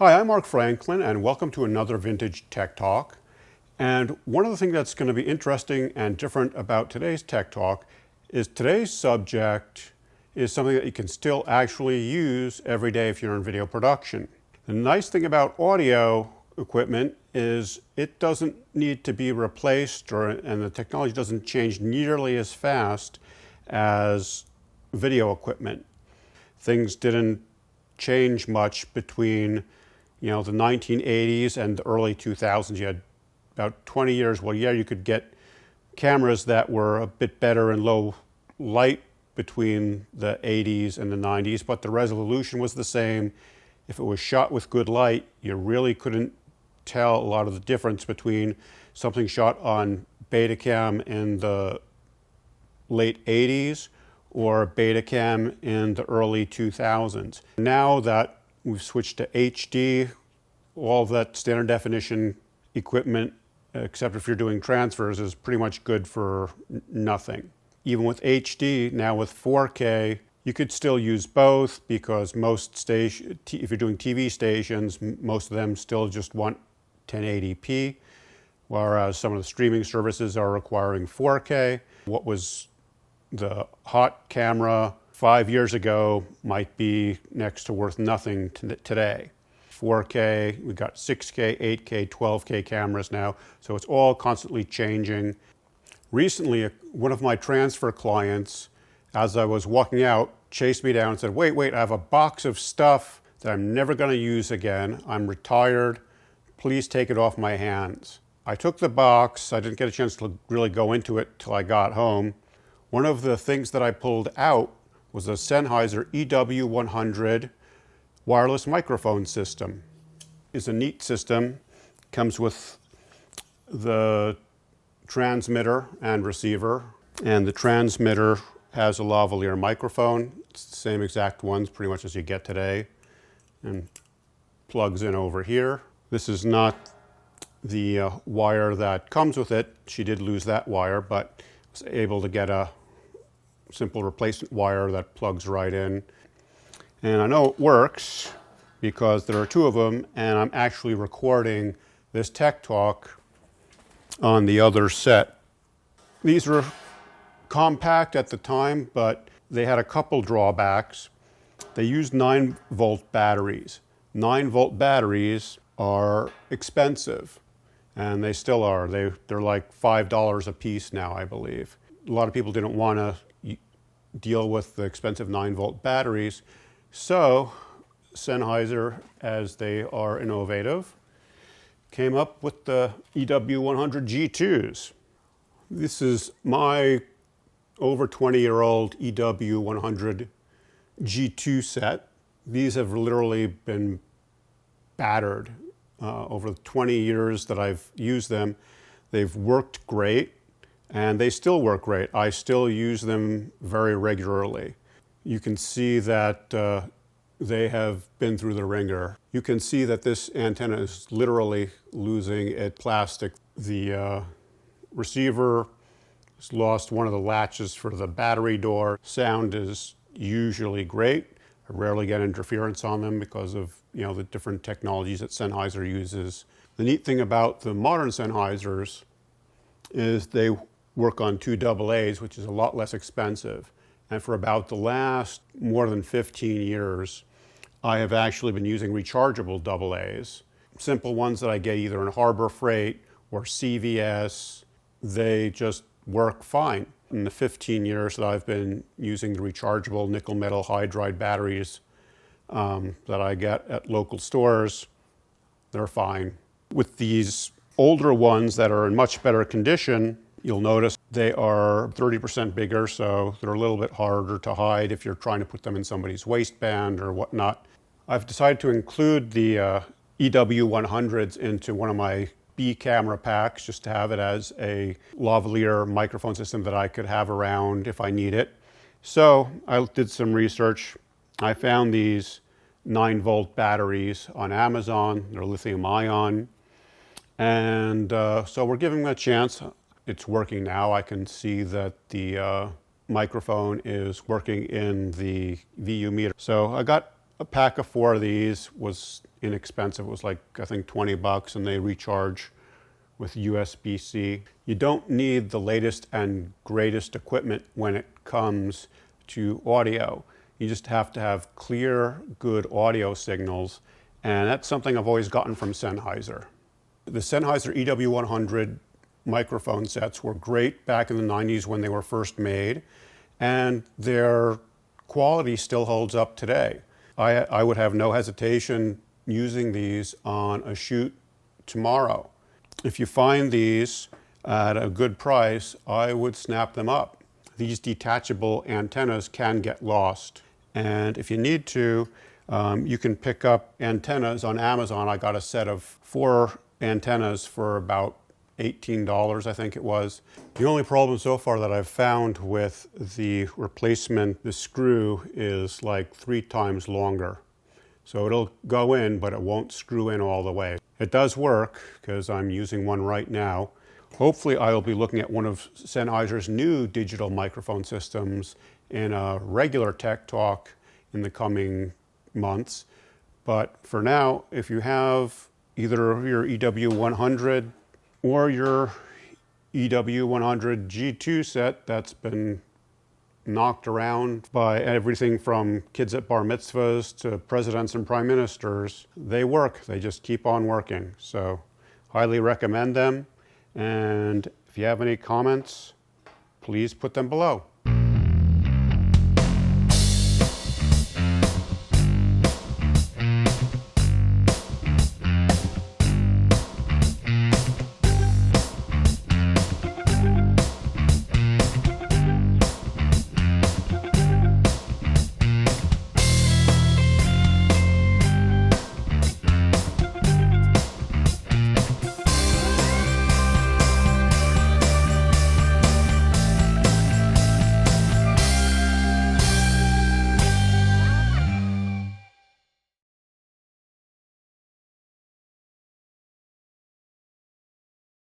Hi, I'm Marc Franklin, and welcome to another Vintage Tech Talk. And one of the things that's going to be interesting and different about today's Tech Talk is today's subject is something that you can still actually use every day if you're in video production. The nice thing about audio equipment is it doesn't need to be replaced, and the technology doesn't change nearly as fast as video equipment. Things didn't change much between the 1980s and the early 2000s. You had about 20 years. Well, yeah, you could get cameras that were a bit better in low light between the 80s and the 90s, but the resolution was the same. If it was shot with good light, you really couldn't tell a lot of the difference between something shot on Betacam in the late 80s or Betacam in the early 2000s. Now that we've switched to HD, all of that standard definition equipment, except if you're doing transfers, is pretty much good for nothing. Even with HD, now with 4K, you could still use both because if you're doing TV stations, most of them still just want 1080p, whereas some of the streaming services are requiring 4K. What was the hot camera 5 years ago might be next to worth nothing today. 4K, we've got 6K, 8K, 12K cameras now, so it's all constantly changing. Recently, one of my transfer clients, as I was walking out, chased me down and said, wait, I have a box of stuff that I'm never going to use again. I'm retired. Please take it off my hands. I took the box. I didn't get a chance to really go into it till I got home. One of the things that I pulled out was a Sennheiser EW100 wireless microphone system. It's a neat system. Comes with the transmitter and receiver, and the transmitter has a lavalier microphone. It's the same exact ones pretty much as you get today, and plugs in over here. This is not the wire that comes with it. She did lose that wire, but was able to get a simple replacement wire that plugs right in. And I know it works because there are two of them, and I'm actually recording this Tech Talk on the other set. These were compact at the time, but they had a couple drawbacks. They used 9-volt batteries. 9-volt batteries are expensive, and they still are. They're like $5 a piece now, I believe. A lot of people didn't want to deal with the expensive 9-volt batteries, so Sennheiser, as they are innovative, came up with the EW100 G2s. This is my over 20-year-old EW100 G2 set. These have literally been battered over the 20 years that I've used them. They've worked great, and they still work great. I still use them very regularly. You can see that they have been through the ringer. You can see that this antenna is literally losing its plastic. The receiver has lost one of the latches for the battery door. Sound is usually great. I rarely get interference on them because of the different technologies that Sennheiser uses. The neat thing about the modern Sennheisers is they work on 2 AA's, which is a lot less expensive. And for about the last more than 15 years, I have actually been using rechargeable AA's. Simple ones that I get either in Harbor Freight or CVS. They just work fine. In the 15 years that I've been using the rechargeable nickel metal hydride batteries that I get at local stores, they're fine. With these older ones that are in much better condition, you'll notice they are 30% bigger, so they're a little bit harder to hide if you're trying to put them in somebody's waistband or whatnot. I've decided to include the EW100s into one of my B camera packs just to have it as a lavalier microphone system that I could have around if I need it. So I did some research. I found these 9-volt batteries on Amazon. They're lithium ion. And so we're giving them a chance. It's working now. I can see that the microphone is working in the VU meter. So I got A pack of 4 of these was inexpensive. It was like, I think, 20 bucks, and they recharge with USB-C. You don't need the latest and greatest equipment when it comes to audio. You just have to have clear, good audio signals, and that's something I've always gotten from Sennheiser. The Sennheiser EW100 microphone sets were great back in the 90s when they were first made, and their quality still holds up today. I would have no hesitation using these on a shoot tomorrow. If you find these at a good price, I would snap them up. These detachable antennas can get lost, and if you need to, you can pick up antennas on Amazon. I got a set of 4 antennas for about $18, I think it was. The only problem so far that I've found with the replacement, the screw is like 3 times longer. So it'll go in, but it won't screw in all the way. It does work because I'm using one right now. Hopefully I'll be looking at one of Sennheiser's new digital microphone systems in a regular tech talk in the coming months. But for now, if you have either your EW100 or your EW100 G2 set that's been knocked around by everything from kids at bar mitzvahs to presidents and prime ministers, they work. They just keep on working. So highly recommend them. And if you have any comments, please put them below.